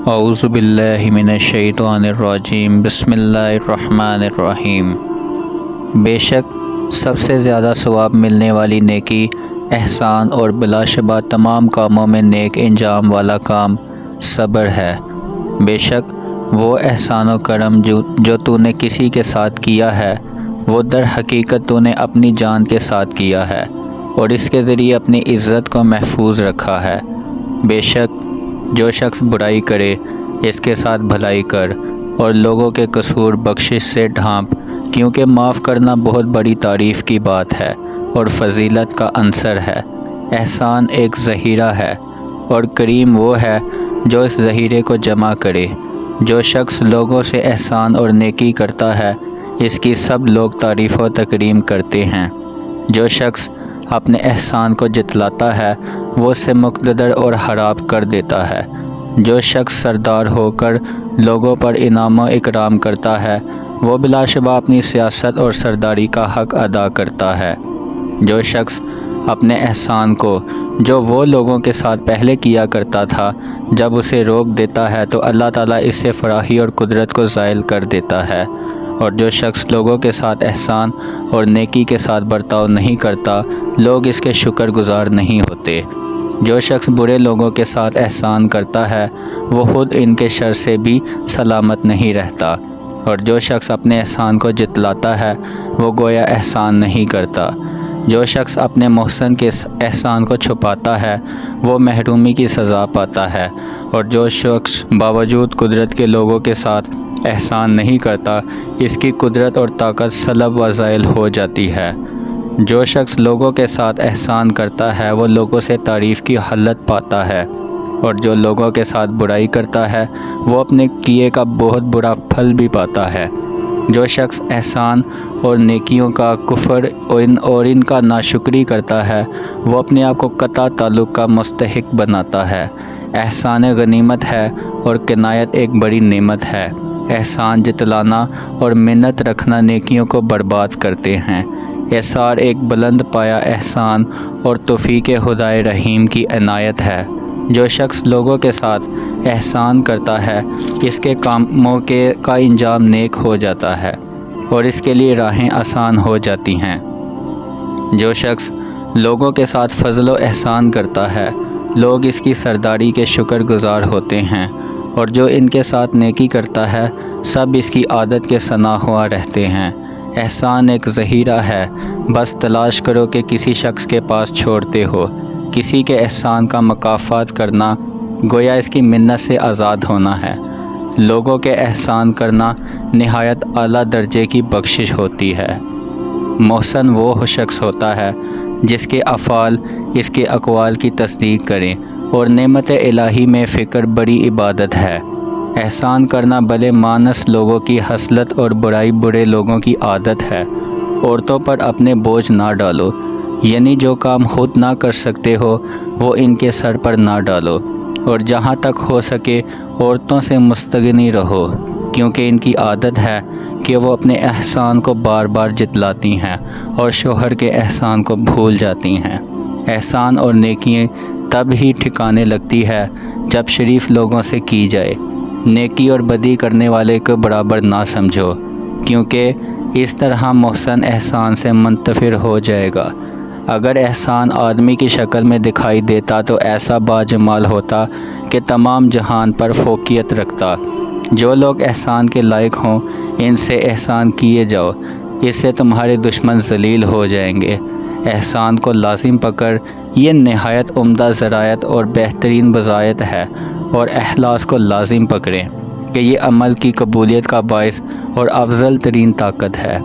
اعوذ باللہ من الشیطان الرجیم بسم اللہ الرحمن الرحیم۔ بے شک سب سے زیادہ ثواب ملنے والی نیکی، احسان اور بلا شبہ تمام کاموں میں نیک انجام والا کام صبر ہے۔ بے شک وہ احسان و کرم جو تو نے کسی کے ساتھ کیا ہے وہ در حقیقت تو نے اپنی جان کے ساتھ کیا ہے اور اس کے ذریعے اپنی عزت کو محفوظ رکھا ہے۔ بے شک جو شخص برائی کرے اس کے ساتھ بھلائی کر اور لوگوں کے قصور بخشش سے ڈھانپ، کیونکہ معاف کرنا بہت بڑی تعریف کی بات ہے اور فضیلت کا عنصر ہے۔ احسان ایک ذخیرہ ہے اور کریم وہ ہے جو اس ذخیرے کو جمع کرے۔ جو شخص لوگوں سے احسان اور نیکی کرتا ہے اس کی سب لوگ تعریف و تکریم کرتے ہیں۔ جو شخص اپنے احسان کو جتلاتا ہے وہ اسے مقتدر اور خراب کر دیتا ہے۔ جو شخص سردار ہو کر لوگوں پر انعام و اکرام کرتا ہے وہ بلا شبہ اپنی سیاست اور سرداری کا حق ادا کرتا ہے۔ جو شخص اپنے احسان کو جو وہ لوگوں کے ساتھ پہلے کیا کرتا تھا جب اسے روک دیتا ہے تو اللہ تعالیٰ اس سے فراخی اور قدرت کو زائل کر دیتا ہے۔ اور جو شخص لوگوں کے ساتھ احسان اور نیکی کے ساتھ برتاؤ نہیں کرتا لوگ اس کے شکر گزار نہیں ہوتے۔ جو شخص برے لوگوں کے ساتھ احسان کرتا ہے وہ خود ان کے شر سے بھی سلامت نہیں رہتا، اور جو شخص اپنے احسان کو جتلاتا ہے وہ گویا احسان نہیں کرتا۔ جو شخص اپنے محسن کے احسان کو چھپاتا ہے وہ محرومی کی سزا پاتا ہے، اور جو شخص باوجود قدرت کے لوگوں کے ساتھ احسان نہیں کرتا اس کی قدرت اور طاقت سلب و زائل ہو جاتی ہے۔ جو شخص لوگوں کے ساتھ احسان کرتا ہے وہ لوگوں سے تعریف کی حالت پاتا ہے، اور جو لوگوں کے ساتھ برائی کرتا ہے وہ اپنے کیے کا بہت برا پھل بھی پاتا ہے۔ جو شخص احسان اور نیکیوں کا کفر اور ان کا ناشکری کرتا ہے وہ اپنے آپ کو قطع تعلق کا مستحق بناتا ہے۔ احسان غنیمت ہے اور کنایت ایک بڑی نعمت ہے۔ احسان جتلانا اور منت رکھنا نیکیوں کو برباد کرتے ہیں۔ احسان ایک بلند پایا احسان اور توفیق خدائے رحیم کی عنایت ہے۔ جو شخص لوگوں کے ساتھ احسان کرتا ہے اس کے کاموں کا انجام نیک ہو جاتا ہے اور اس کے لیے راہیں آسان ہو جاتی ہیں۔ جو شخص لوگوں کے ساتھ فضل و احسان کرتا ہے لوگ اس کی سرداری کے شکر گزار ہوتے ہیں، اور جو ان کے ساتھ نیکی کرتا ہے سب اس کی عادت کے ثنا ہوا رہتے ہیں۔ احسان ایک ذخیرہ ہے، بس تلاش کرو کہ کسی شخص کے پاس چھوڑتے ہو۔ کسی کے احسان کا مکافات کرنا گویا اس کی منت سے آزاد ہونا ہے۔ لوگوں کے احسان کرنا نہایت اعلیٰ درجے کی بخشش ہوتی ہے۔ محسن وہ شخص ہوتا ہے جس کے افعال اس کے اقوال کی تصدیق کریں، اور نعمت الہی میں فکر بڑی عبادت ہے۔ احسان کرنا بھلے مانس لوگوں کی خصلت اور برائی برے لوگوں کی عادت ہے۔ عورتوں پر اپنے بوجھ نہ ڈالو، یعنی جو کام خود نہ کر سکتے ہو وہ ان کے سر پر نہ ڈالو، اور جہاں تک ہو سکے عورتوں سے مستغنی رہو، کیونکہ ان کی عادت ہے کہ وہ اپنے احسان کو بار بار جتلاتی ہیں اور شوہر کے احسان کو بھول جاتی ہیں۔ احسان اور نیکی تب ہی ٹھکانے لگتی ہے جب شریف لوگوں سے کی جائے۔ نیکی اور بدی کرنے والے کو برابر نہ سمجھو، کیونکہ اس طرح محسن احسان سے منتفر ہو جائے گا۔ اگر احسان آدمی کی شکل میں دکھائی دیتا تو ایسا باجمال ہوتا کہ تمام جہان پر فوقیت رکھتا۔ جو لوگ احسان کے لائق ہوں ان سے احسان کیے جاؤ، اس سے تمہارے دشمن ذلیل ہو جائیں گے۔ احسان کو لازم پکڑ، یہ نہایت عمدہ ذرائع اور بہترین بضاعت ہے، اور اخلاص کو لازم پکڑیں کہ یہ عمل کی قبولیت کا باعث اور افضل ترین طاقت ہے۔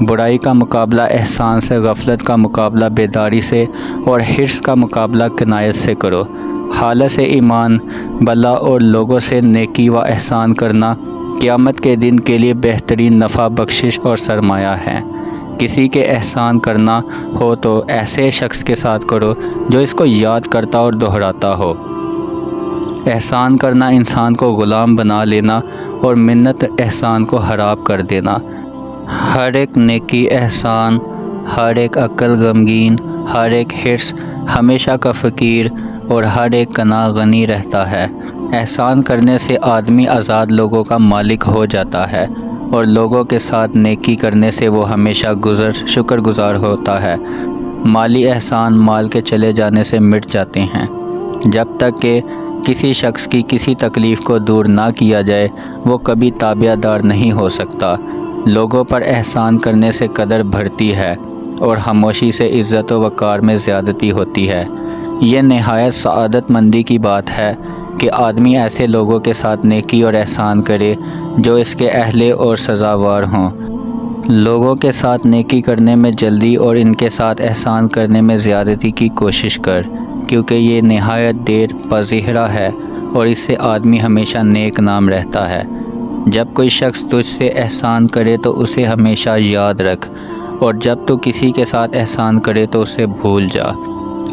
برائی کا مقابلہ احسان سے، غفلت کا مقابلہ بیداری سے، اور حرص کا مقابلہ کنایت سے کرو۔ حالت سے ایمان بلا اور لوگوں سے نیکی و احسان کرنا قیامت کے دن کے لیے بہترین نفع بخشش اور سرمایہ ہے۔ کسی کے احسان کرنا ہو تو ایسے شخص کے ساتھ کرو جو اس کو یاد کرتا اور دہراتا ہو۔ احسان کرنا انسان کو غلام بنا لینا اور منت احسان کو خراب کر دینا۔ ہر ایک نیکی احسان، ہر ایک عقل غمگین، ہر ایک حرص ہمیشہ کا فقیر، اور ہر ایک قناع غنی رہتا ہے۔ احسان کرنے سے آدمی آزاد لوگوں کا مالک ہو جاتا ہے، اور لوگوں کے ساتھ نیکی کرنے سے وہ ہمیشہ شکر گزار ہوتا ہے۔ مالی احسان مال کے چلے جانے سے مٹ جاتے ہیں۔ جب تک کہ کسی شخص کی کسی تکلیف کو دور نہ کیا جائے وہ کبھی تابع دار نہیں ہو سکتا۔ لوگوں پر احسان کرنے سے قدر بڑھتی ہے اور خاموشی سے عزت و وقار میں زیادتی ہوتی ہے۔ یہ نہایت سعادت مندی کی بات ہے کہ آدمی ایسے لوگوں کے ساتھ نیکی اور احسان کرے جو اس کے اہل اور سزاوار ہوں۔ لوگوں کے ساتھ نیکی کرنے میں جلدی اور ان کے ساتھ احسان کرنے میں زیادتی کی کوشش کر، کیونکہ یہ نہایت دیر پذیرا ہے اور اس سے آدمی ہمیشہ نیک نام رہتا ہے۔ جب کوئی شخص تجھ سے احسان کرے تو اسے ہمیشہ یاد رکھ، اور جب تو کسی کے ساتھ احسان کرے تو اسے بھول جا۔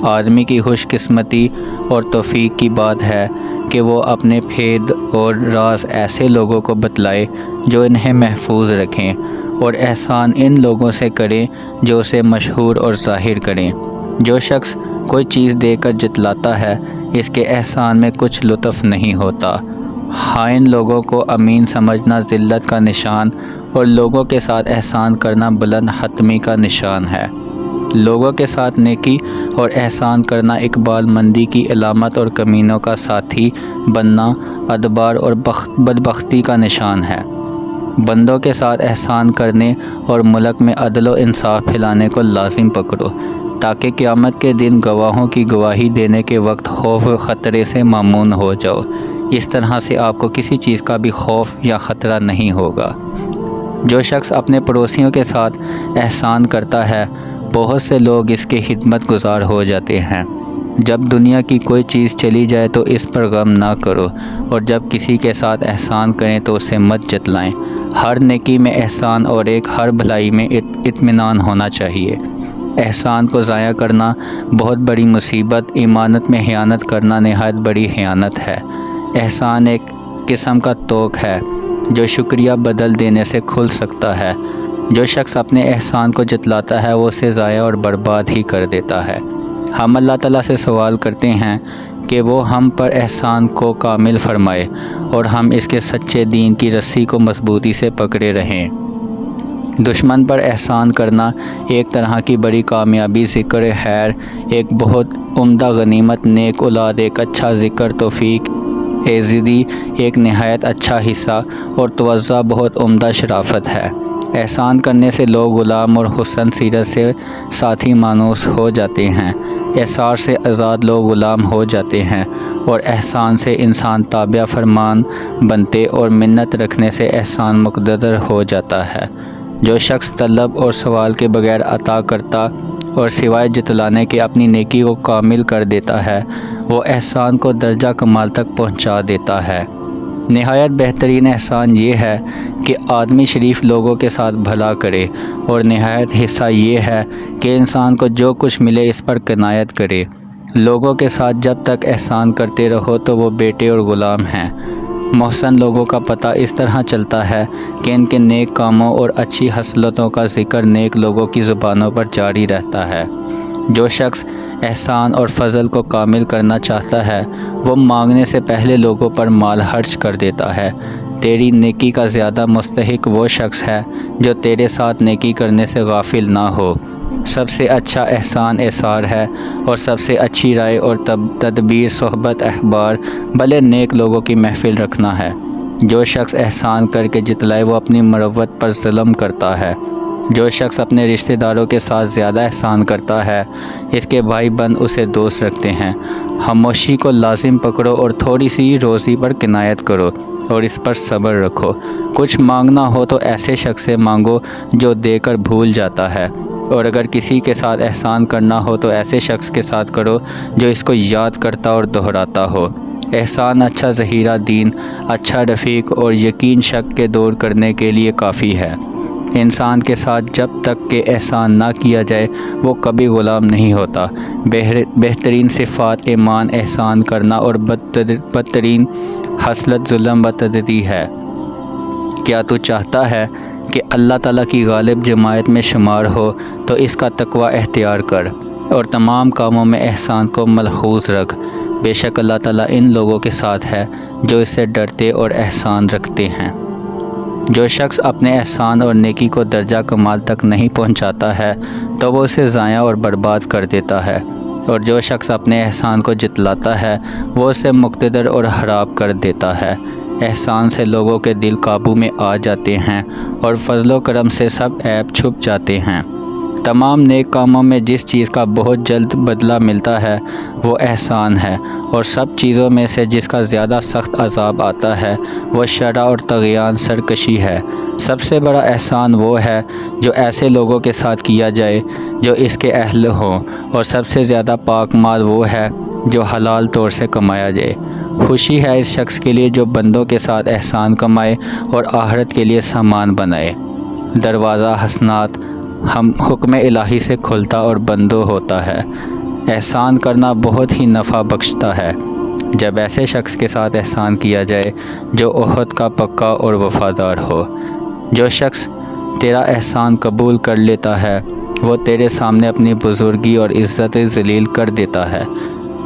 آدمی کی خوش قسمتی اور توفیق کی بات ہے کہ وہ اپنے پھید اور راز ایسے لوگوں کو بتلائے جو انہیں محفوظ رکھیں، اور احسان ان لوگوں سے کریں جو اسے مشہور اور ظاہر کریں۔ جو شخص کوئی چیز دے کر جتلاتا ہے اس کے احسان میں کچھ لطف نہیں ہوتا۔ خائن لوگوں کو امین سمجھنا ذلت کا نشان، اور لوگوں کے ساتھ احسان کرنا بلند حتمی کا نشان ہے۔ لوگوں کے ساتھ نیکی اور احسان کرنا اقبال مندی کی علامت اور کمینوں کا ساتھی بننا ادبار اور بدبختی کا نشان ہے۔ بندوں کے ساتھ احسان کرنے اور ملک میں عدل و انصاف پھیلانے کو لازم پکڑو، تاکہ قیامت کے دن گواہوں کی گواہی دینے کے وقت خوف و خطرے سے مامون ہو جاؤ۔ اس طرح سے آپ کو کسی چیز کا بھی خوف یا خطرہ نہیں ہوگا۔ جو شخص اپنے پڑوسیوں کے ساتھ احسان کرتا ہے بہت سے لوگ اس کے خدمت گزار ہو جاتے ہیں۔ جب دنیا کی کوئی چیز چلی جائے تو اس پر غم نہ کرو، اور جب کسی کے ساتھ احسان کریں تو اسے مت جتلائیں۔ ہر نیکی میں احسان اور ہر بھلائی میں اطمینان ہونا چاہیے۔ احسان کو ضائع کرنا بہت بڑی مصیبت، امانت میں خیانت کرنا نہایت بڑی خیانت ہے۔ احسان ایک قسم کا توق ہے جو شکریہ بدل دینے سے کھل سکتا ہے۔ جو شخص اپنے احسان کو جتلاتا ہے وہ اسے ضائع اور برباد ہی کر دیتا ہے۔ ہم اللہ تعالیٰ سے سوال کرتے ہیں کہ وہ ہم پر احسان کو کامل فرمائے اور ہم اس کے سچے دین کی رسی کو مضبوطی سے پکڑے رہیں۔ دشمن پر احسان کرنا ایک طرح کی بڑی کامیابی، ذکر خیر ایک بہت عمدہ غنیمت، نیک اولاد ایک اچھا ذکر، توفیق ایزدی ایک نہایت اچھا حصہ، اور توضع بہت عمدہ شرافت ہے۔ احسان کرنے سے لوگ غلام اور حسن سیرت سے ساتھی مانوس ہو جاتے ہیں۔ احسان سے آزاد لوگ غلام ہو جاتے ہیں، اور احسان سے انسان تابع فرمان بنتے، اور منت رکھنے سے احسان مقتدر ہو جاتا ہے۔ جو شخص طلب اور سوال کے بغیر عطا کرتا اور سوائے جتلانے کے اپنی نیکی کو کامل کر دیتا ہے وہ احسان کو درجہ کمال تک پہنچا دیتا ہے۔ نہایت بہترین احسان یہ ہے کہ آدمی شریف لوگوں کے ساتھ بھلا کرے، اور نہایت حصہ یہ ہے کہ انسان کو جو کچھ ملے اس پر قناعت کرے۔ لوگوں کے ساتھ جب تک احسان کرتے رہو تو وہ بیٹے اور غلام ہیں۔ محسن لوگوں کا پتہ اس طرح چلتا ہے کہ ان کے نیک کاموں اور اچھی خصلتوں کا ذکر نیک لوگوں کی زبانوں پر جاری رہتا ہے۔ جو شخص احسان اور فضل کو کامل کرنا چاہتا ہے وہ مانگنے سے پہلے لوگوں پر مال خرچ کر دیتا ہے۔ تیری نیکی کا زیادہ مستحق وہ شخص ہے جو تیرے ساتھ نیکی کرنے سے غافل نہ ہو۔ سب سے اچھا احسان ایثار ہے، اور سب سے اچھی رائے اور تدبیر صحبت اخبار بھلے نیک لوگوں کی محفل رکھنا ہے۔ جو شخص احسان کر کے جتلائے وہ اپنی مروت پر ظلم کرتا ہے۔ جو شخص اپنے رشتہ داروں کے ساتھ زیادہ احسان کرتا ہے اس کے بھائی بند اسے دوست رکھتے ہیں۔ خاموشی کو لازم پکڑو اور تھوڑی سی روزی پر قناعت کرو اور اس پر صبر رکھو۔ کچھ مانگنا ہو تو ایسے شخص سے مانگو جو دے کر بھول جاتا ہے، اور اگر کسی کے ساتھ احسان کرنا ہو تو ایسے شخص کے ساتھ کرو جو اس کو یاد کرتا اور دہراتا ہو۔ احسان اچھا ذخیرہ دین، اچھا رفیق اور یقین شک کے دور کرنے کے لیے کافی ہے۔ انسان کے ساتھ جب تک کہ احسان نہ کیا جائے وہ کبھی غلام نہیں ہوتا۔ بہترین صفات ایمان، احسان کرنا، اور بدترین خصلت ظلم و تدبیر ہے۔ کیا تو چاہتا ہے کہ اللہ تعالیٰ کی غالب جماعت میں شمار ہو تو اس کا تقوی اختیار کر، اور تمام کاموں میں احسان کو ملحوظ رکھ۔ بے شک اللہ تعالیٰ ان لوگوں کے ساتھ ہے جو اس سے ڈرتے اور احسان رکھتے ہیں۔ جو شخص اپنے احسان اور نیکی کو درجہ کمال تک نہیں پہنچاتا ہے تو وہ اسے ضائع اور برباد کر دیتا ہے، اور جو شخص اپنے احسان کو جتلاتا ہے وہ اسے مقتدر اور خراب کر دیتا ہے۔ احسان سے لوگوں کے دل قابو میں آ جاتے ہیں اور فضل و کرم سے سب عیب چھپ جاتے ہیں۔ تمام نیک کاموں میں جس چیز کا بہت جلد بدلہ ملتا ہے وہ احسان ہے، اور سب چیزوں میں سے جس کا زیادہ سخت عذاب آتا ہے وہ شرع اور طغیان سرکشی ہے۔ سب سے بڑا احسان وہ ہے جو ایسے لوگوں کے ساتھ کیا جائے جو اس کے اہل ہوں، اور سب سے زیادہ پاک مال وہ ہے جو حلال طور سے کمایا جائے۔ خوشی ہے اس شخص کے لیے جو بندوں کے ساتھ احسان کمائے اور آخرت کے لیے سامان بنائے۔ دروازہ حسنات ہم حکم الہی سے کھلتا اور بندوں ہوتا ہے۔ احسان کرنا بہت ہی نفع بخشتا ہے جب ایسے شخص کے ساتھ احسان کیا جائے جو عہد کا پکا اور وفادار ہو۔ جو شخص تیرا احسان قبول کر لیتا ہے وہ تیرے سامنے اپنی بزرگی اور عزت ذلیل کر دیتا ہے۔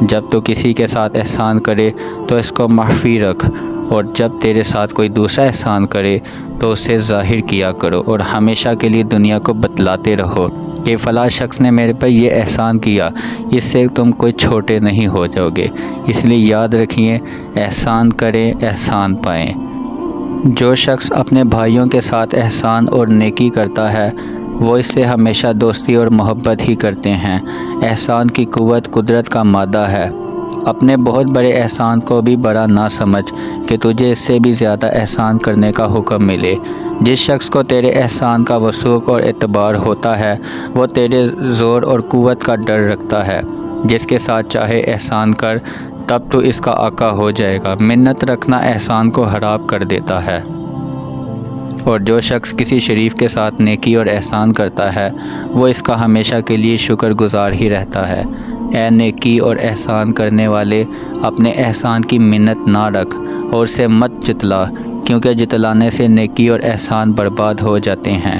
جب تو کسی کے ساتھ احسان کرے تو اس کو مخفی رکھ، اور جب تیرے ساتھ کوئی دوسرا احسان کرے تو اسے ظاہر کیا کرو، اور ہمیشہ کے لیے دنیا کو بتلاتے رہو کہ فلاں شخص نے میرے پر یہ احسان کیا، اس سے تم کوئی چھوٹے نہیں ہو جاؤ گے۔ اس لیے یاد رکھیے، احسان کریں احسان پائیں۔ جو شخص اپنے بھائیوں کے ساتھ احسان اور نیکی کرتا ہے وہ اس سے ہمیشہ دوستی اور محبت ہی کرتے ہیں۔ احسان کی قوت قدرت کا مادہ ہے۔ اپنے بہت بڑے احسان کو بھی بڑا نہ سمجھ کہ تجھے اس سے بھی زیادہ احسان کرنے کا حکم ملے۔ جس شخص کو تیرے احسان کا وثوق اور اعتبار ہوتا ہے وہ تیرے زور اور قوت کا ڈر رکھتا ہے۔ جس کے ساتھ چاہے احسان کر، تب تو اس کا آقا ہو جائے گا۔ منت رکھنا احسان کو خراب کر دیتا ہے، اور جو شخص کسی شریف کے ساتھ نیکی اور احسان کرتا ہے وہ اس کا ہمیشہ کے لیے شکر گزار ہی رہتا ہے۔ اے نیکی اور احسان کرنے والے، اپنے احسان کی منت نہ رکھ اور اسے مت جتلا، کیونکہ جتلانے سے نیکی اور احسان برباد ہو جاتے ہیں۔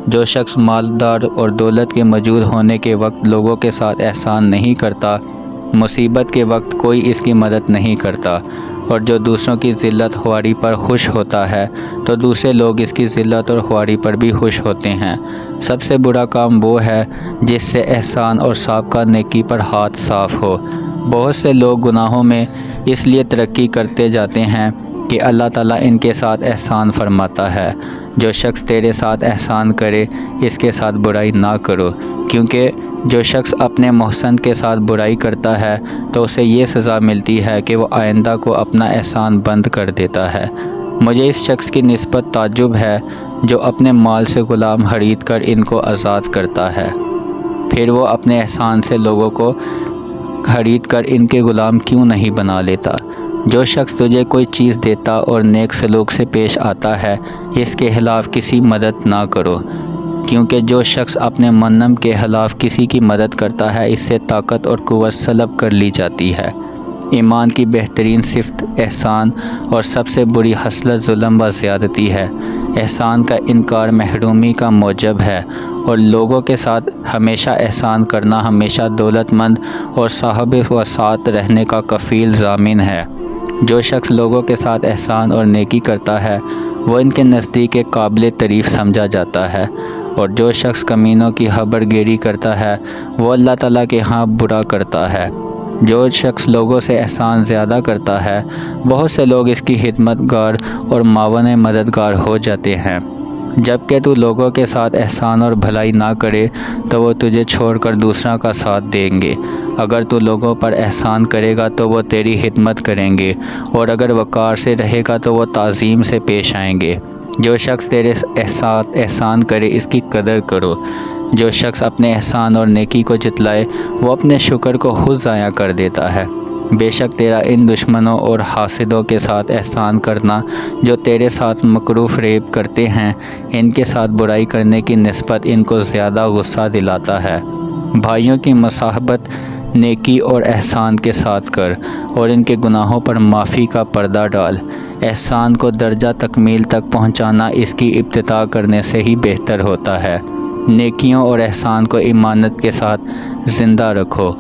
جو شخص مالدار اور دولت کے موجود ہونے کے وقت لوگوں کے ساتھ احسان نہیں کرتا، مصیبت کے وقت کوئی اس کی مدد نہیں کرتا، اور جو دوسروں کی ذلت خواری پر خوش ہوتا ہے تو دوسرے لوگ اس کی ذلت اور خواری پر بھی خوش ہوتے ہیں۔ سب سے برا کام وہ ہے جس سے احسان اور سابقہ نیکی پر ہاتھ صاف ہو۔ بہت سے لوگ گناہوں میں اس لیے ترقی کرتے جاتے ہیں کہ اللہ تعالیٰ ان کے ساتھ احسان فرماتا ہے۔ جو شخص تیرے ساتھ احسان کرے اس کے ساتھ برائی نہ کرو، کیونکہ جو شخص اپنے محسن کے ساتھ برائی کرتا ہے تو اسے یہ سزا ملتی ہے کہ وہ آئندہ کو اپنا احسان بند کر دیتا ہے۔ مجھے اس شخص کی نسبت تعجب ہے جو اپنے مال سے غلام خرید کر ان کو آزاد کرتا ہے، پھر وہ اپنے احسان سے لوگوں کو خرید کر ان کے غلام کیوں نہیں بنا لیتا۔ جو شخص تجھے کوئی چیز دیتا اور نیک سلوک سے پیش آتا ہے اس کے خلاف کسی مدد نہ کرو، کیونکہ جو شخص اپنے منم کے خلاف کسی کی مدد کرتا ہے اس سے طاقت اور قوت سلب کر لی جاتی ہے۔ ایمان کی بہترین صفت احسان اور سب سے بری خصلت ظلم و زیادتی ہے۔ احسان کا انکار محرومی کا موجب ہے، اور لوگوں کے ساتھ ہمیشہ احسان کرنا ہمیشہ دولت مند اور صاحب وسعت رہنے کا کفیل ضامن ہے۔ جو شخص لوگوں کے ساتھ احسان اور نیکی کرتا ہے وہ ان کے نزدیک ایک قابل تعریف سمجھا جاتا ہے، اور جو شخص کمینوں کی خبر گیری کرتا ہے وہ اللہ تعالیٰ کے ہاں برا کرتا ہے۔ جو شخص لوگوں سے احسان زیادہ کرتا ہے بہت سے لوگ اس کی خدمت گار اور معاون مددگار ہو جاتے ہیں، جبکہ تو لوگوں کے ساتھ احسان اور بھلائی نہ کرے تو وہ تجھے چھوڑ کر دوسرا کا ساتھ دیں گے۔ اگر تو لوگوں پر احسان کرے گا تو وہ تیری خدمت کریں گے، اور اگر وقار سے رہے گا تو وہ تعظیم سے پیش آئیں گے۔ جو شخص تیرے ساتھ احسان کرے اس کی قدر کرو۔ جو شخص اپنے احسان اور نیکی کو جتلائے وہ اپنے شکر کو خود ضائع کر دیتا ہے۔ بے شک تیرا ان دشمنوں اور حاسدوں کے ساتھ احسان کرنا جو تیرے ساتھ مکر و فریب کرتے ہیں، ان کے ساتھ برائی کرنے کی نسبت ان کو زیادہ غصہ دلاتا ہے۔ بھائیوں کی مصاحبت نیکی اور احسان کے ساتھ کر، اور ان کے گناہوں پر معافی کا پردہ ڈال۔ احسان کو درجہ تکمیل تک پہنچانا اس کی ابتدا کرنے سے ہی بہتر ہوتا ہے۔ نیکیوں اور احسان کو ایمانت کے ساتھ زندہ رکھو۔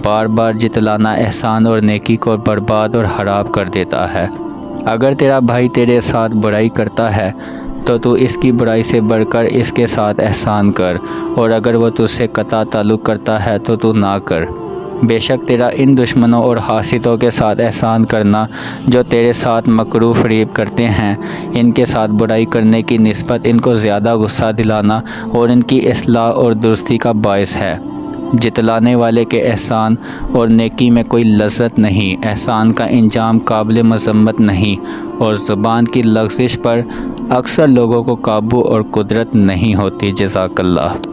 بار بار جتلانا احسان اور نیکی کو برباد اور خراب کر دیتا ہے۔ اگر تیرا بھائی تیرے ساتھ برائی کرتا ہے تو تو اس کی برائی سے بڑھ کر اس کے ساتھ احسان کر، اور اگر وہ تجھ سے قطع تعلق کرتا ہے تو تو نہ کر۔ بے شک تیرا ان دشمنوں اور حاسدوں کے ساتھ احسان کرنا جو تیرے ساتھ مکر و فریب کرتے ہیں، ان کے ساتھ برائی کرنے کی نسبت ان کو زیادہ غصہ دلانا اور ان کی اصلاح اور درستی کا باعث ہے۔ جتلانے والے کے احسان اور نیکی میں کوئی لذت نہیں، احسان کا انجام قابل مذمت نہیں، اور زبان کی لغزش پر اکثر لوگوں کو قابو اور قدرت نہیں ہوتی۔ جزاک اللہ۔